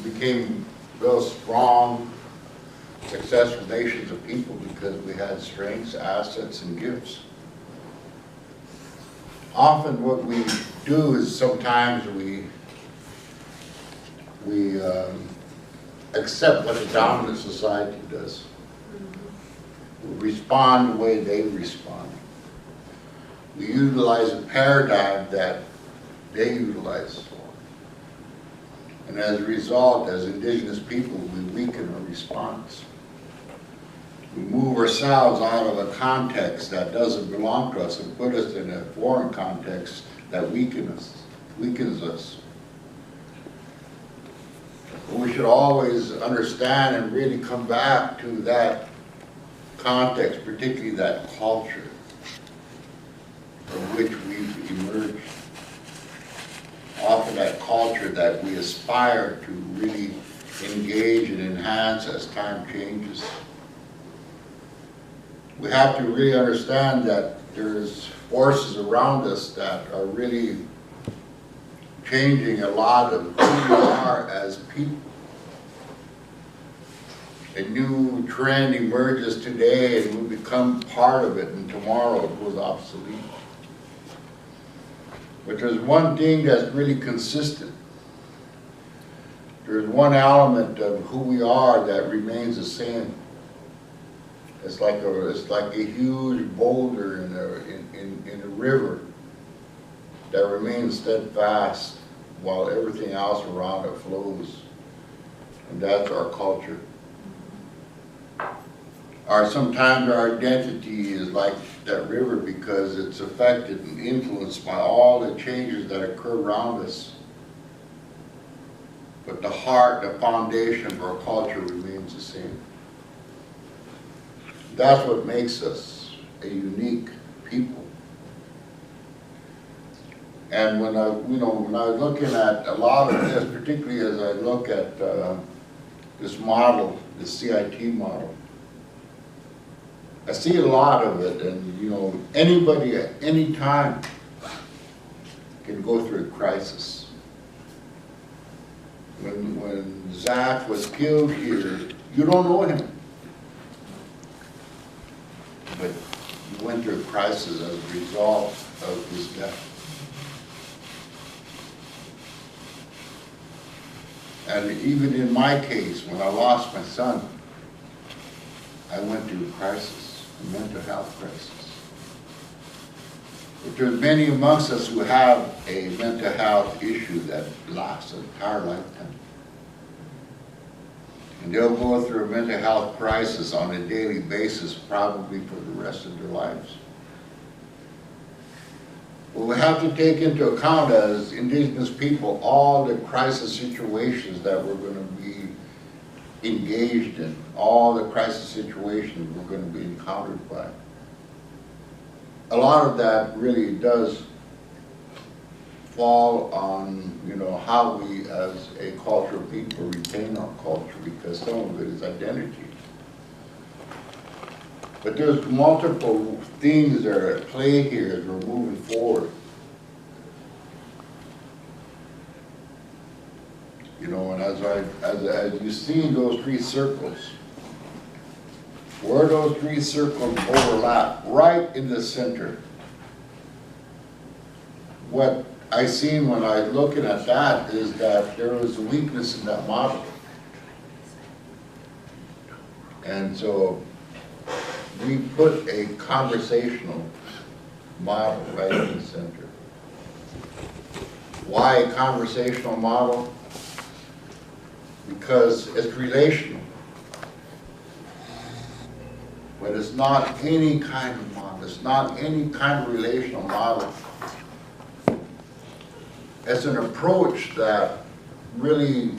became real strong, successful nations of people because we had strengths, assets, and gifts. Often what we do is sometimes we accept what the dominant society does. We respond the way they respond. We utilize a paradigm that they utilize. And as a result, as indigenous people, we weaken our response. We move ourselves out of a context that doesn't belong to us and put us in a foreign context that weakens us. We should always understand and really come back to that context, particularly that culture from which we've emerged. Often that culture that we aspire to really engage and enhance as time changes. We have to really understand that there's forces around us that are really changing a lot of who we are as people. A new trend emerges today and we become part of it, and tomorrow it goes obsolete. But there's one thing that's really consistent. There's one element of who we are that remains the same. It's like a huge boulder in a river that remains steadfast while everything else around it flows. And that's our culture. Sometimes our identity is like that river because it's affected and influenced by all the changes that occur around us. But the heart, the foundation of our culture remains the same. That's what makes us a unique people. And when I was looking at a lot of this, particularly as I look at this model, the CIT model, I see a lot of it, and anybody at any time can go through a crisis. When Zach was killed here, you don't know him, but he went through a crisis as a result of his death. And even in my case, when I lost my son, I went through a crisis. A mental health crisis. But there's many amongst us who have a mental health issue that lasts an entire lifetime. And they'll go through a mental health crisis on a daily basis, probably for the rest of their lives. Well, we have to take into account as indigenous people all the crisis situations that we're going to be engaged in, all the crisis situations we're going to be encountered by. A lot of that really does fall on, how we as a cultural people retain our culture, because some of it is identity. But there's multiple things that are at play here as we're moving forward. And as you see those three circles, where those three circles overlap, right in the center, what I seen when I was looking at that is that there was a weakness in that model. And so we put a conversational model right in the center. Why a conversational model? Because it's relational. But it's not any kind of model. It's not any kind of relational model. It's an approach that really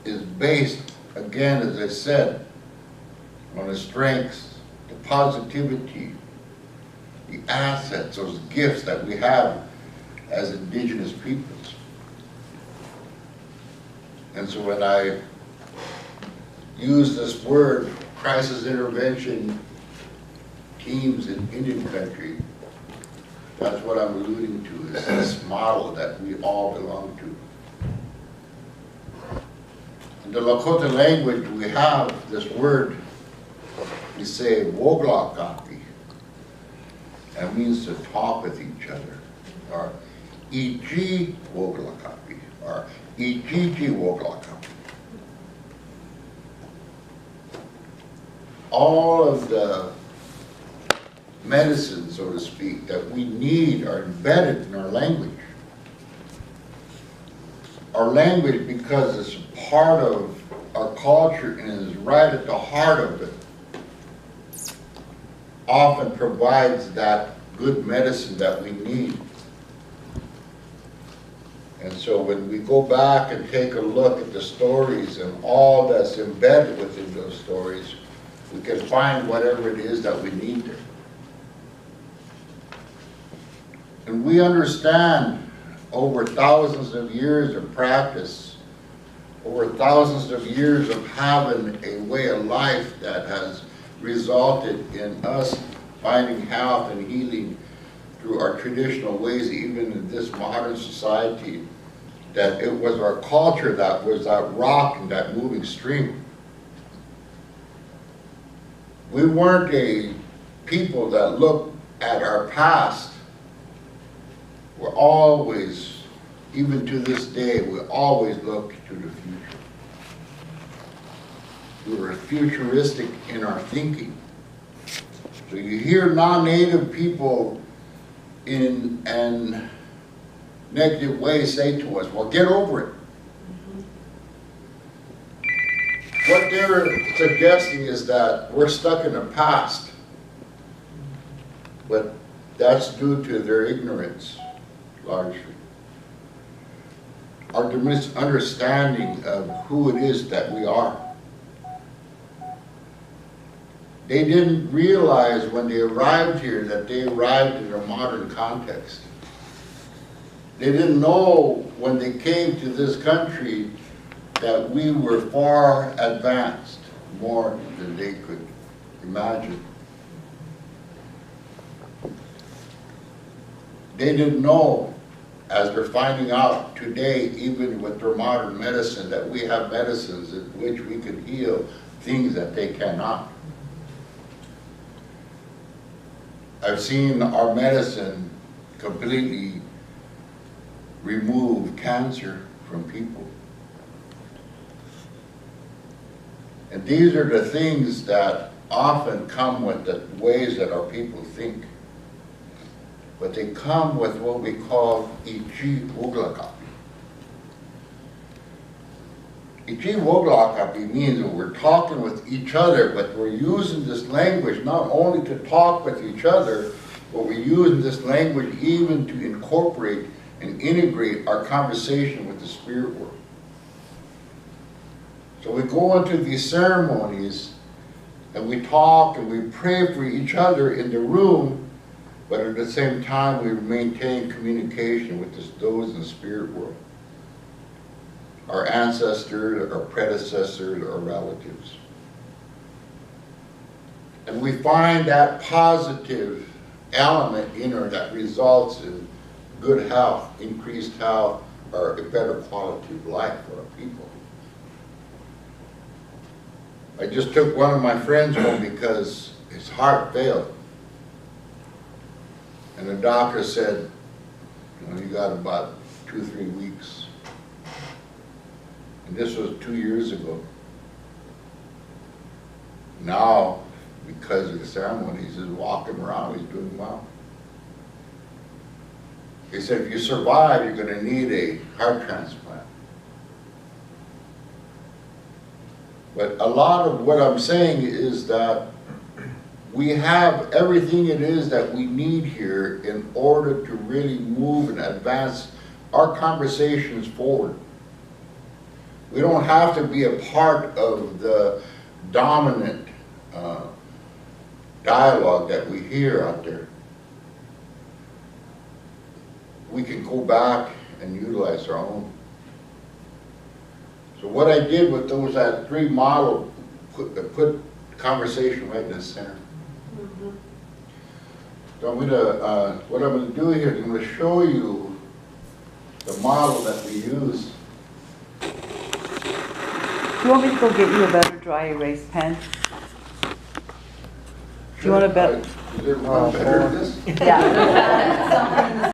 is based, again, as I said, on the strengths, the positivity, the assets, those gifts that we have as indigenous peoples. And so when I use this word, crisis intervention teams in Indian country, that's what I'm alluding to, is this model that we all belong to. In the Lakota language, we have this word, we say woglakapi. That means to talk with each other. Or iji woglakapi. Or ijiji woglakapi. All of the medicine, so to speak, that we need are embedded in our language. Our language, because it's part of our culture and is right at the heart of it, often provides that good medicine that we need. And so when we go back and take a look at the stories and all that's embedded within those stories, we can find whatever it is that we need there. And we understand over thousands of years of practice, over thousands of years of having a way of life that has resulted in us finding health and healing through our traditional ways, even in this modern society, that it was our culture that was that rock and that moving stream. We weren't a people that looked at our past. We're always, even to this day, we always look to the future. We were futuristic in our thinking. So you hear non-native people in a negative way say to us, well, get over it. What they're suggesting is that we're stuck in the past, but that's due to their ignorance, largely. Our misunderstanding of who it is that we are. They didn't realize when they arrived here that they arrived in a modern context. They didn't know when they came to this country that we were far advanced, more than they could imagine. They didn't know, as they're finding out today, even with their modern medicine, that we have medicines in which we can heal things that they cannot. I've seen our medicine completely remove cancer from people. And these are the things that often come with the ways that our people think. But they come with what we call iji woglakapi. Iji woglakapi means that we're talking with each other, but we're using this language not only to talk with each other, but we're using this language even to incorporate and integrate our conversation with the spirit world. So we go into these ceremonies and we talk and we pray for each other in the room, but at the same time we maintain communication with those in the spirit world. Our ancestors, our predecessors, our relatives. And we find that positive element in her that results in good health, increased health, or a better quality of life for our people. I just took one of my friends home because his heart failed. And the doctor said, you know, you got about 2-3 weeks. And this was 2 years ago. Now, because of the ceremony, he's just walking around, he's doing well. He said, if you survive, you're going to need a heart transplant. But a lot of what I'm saying is that we have everything it is that we need here in order to really move and advance our conversations forward. We don't have to be a part of the dominant dialogue that we hear out there. We can go back and utilize our own. So what I did with those 3 models, put conversation right in the center. So I'm gonna, what I'm gonna do here is I'm gonna show you the model that we use. you want me to go get you a better dry erase pen? Do you want a better? Is there one better than this? Yeah.